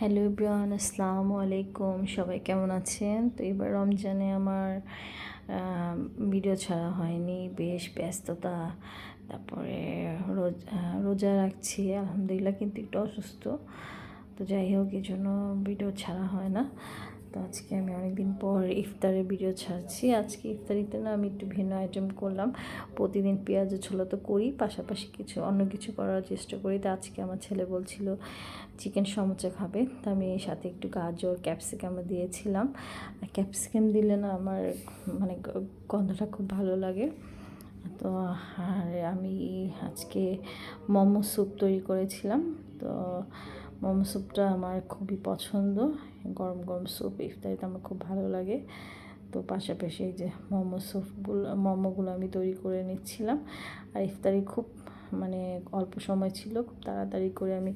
Hello everyone, আসসালামু আলাইকুম। সবাই কেমন আছেন? তো এবার রমজানে আমার ভিডিও ছাড়া হয়নি, বেশ ব্যস্ততা। তারপরে রোজা রাখছি আলহামদুলিল্লাহ, কিন্তু একটু অসুস্থ। তো যাই হোক, এই জন্য ভিডিও ছাড়া হয় না। তো আজকে আমি অনেকদিন পর ইফতারের ভিডিও ছাড়ছি। আজকে ইফতারিতে না আমি একটু ভিন্ন আইটেম করলাম। প্রতিদিন পেঁয়াজ ছোলা তো করি, পাশাপাশি অন্য কিছু করার চেষ্টা করি। তো আজকে আমার ছেলে বলছিল চিকেন সমোসা খাবে, তো আমি সাথে একটু গাজর ক্যাপসিকাম দিয়েছিলাম। আর ক্যাপসিকাম দিলে না আমার মানে গন্ধটা খুব ভালো লাগে। তো আর আমি আজকে মোমো স্যুপ তৈরি করেছিলাম। তো মোমো স্যুপটা আমার খুবই পছন্দ। গরম গরম স্যুপ ইফতারিতে আমার খুব ভালো লাগে। তো পাশাপাশি এই যে মোমোগুলো আমি তৈরি করে নিচ্ছিলাম। আর ইফতারি খুব মানে অল্প সময় ছিল, খুব তাড়াতাড়ি করে আমি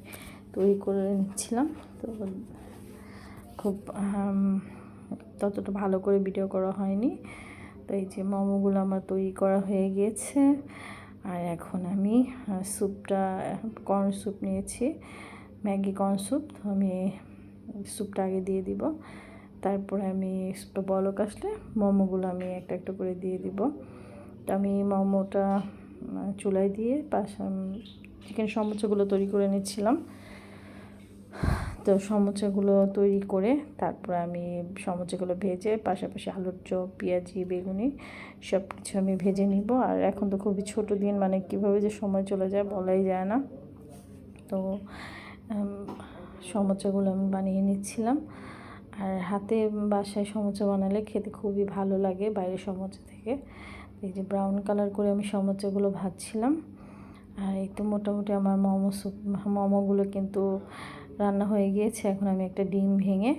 তৈরি করে নিচ্ছিলাম। তো খুব ততটা ভালো করে ভিডিও করা হয়নি। তো এই যে মোমোগুলো আমার তৈরি করা হয়ে গিয়েছে। আর এখন আমি স্যুপটা, কর্ন স্যুপ নিয়েছি, ম্যাগি কর্ন স্যুপ। আমি স্যুপটা আগে দিয়ে দিব, তারপরে আমি স্যুপটা বলক আসলে মোমোগুলো আমি একটা একটা করে দিয়ে দিব। তো আমি মোমোটা চুলায় দিয়ে চিকেন সমোসাগুলো তৈরি করে নিচ্ছিলাম। তো সমোসাগুলো তৈরি করে তারপর আমি সমোসাগুলো ভেজে পাশাপাশি আলুর চপ, পেঁয়াজি, বেগুনি সব কিছু আমি ভেজে নিব। আর এখন তো খুবই ছোটো দিন, মানে কীভাবে যে সময় চলে যায় বলাই যায় না। তো সমোসাগুলো আমি বানিয়ে নিচ্ছিলাম। আর হাতে বাসায় সমোসা বানালে খেতে খুবই ভালো লাগে বাইরের সমোসা থেকে। এই যে ব্রাউন কালার করে আমি সমোসাগুলো ভাজছিলাম। আর এই তো মোটামুটি আমার মোমোগুলো কিন্তু রান্না হয়ে গিয়েছে। এখন আমি একটা ডিম ভেঙে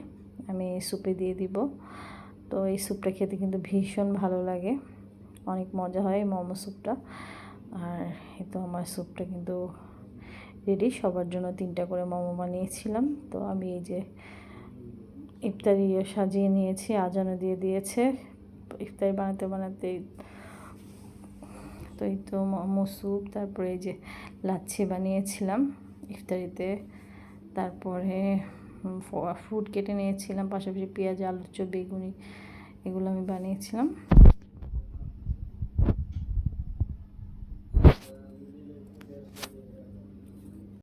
আমি স্যুপে দিয়ে দিব। তো এই স্যুপটা খেতে কিন্তু ভীষণ ভালো লাগে, অনেক মজা হয় মোমো স্যুপটা। আর এই তো আমার স্যুপটা কিন্তু রেডি। সবার জন্য 3টা করে মোমো বানিয়েছিলাম। তো আমি এই যে ইফতারি সাজিয়ে নিয়েছি, আজানও দিয়ে দিয়েছে ইফতারি বানাতে বানাতে। তো এই তো মোমো স্যুপ, তারপরে এই যে লাচ্ছি বানিয়েছিলাম ইফতারিতে। তারপরে ফ্রুট কেটে নিয়েছিলাম, পাশাপাশি পেঁয়াজ, আলুর চপ, বেগুনি এগুলো আমি বানিয়েছিলাম।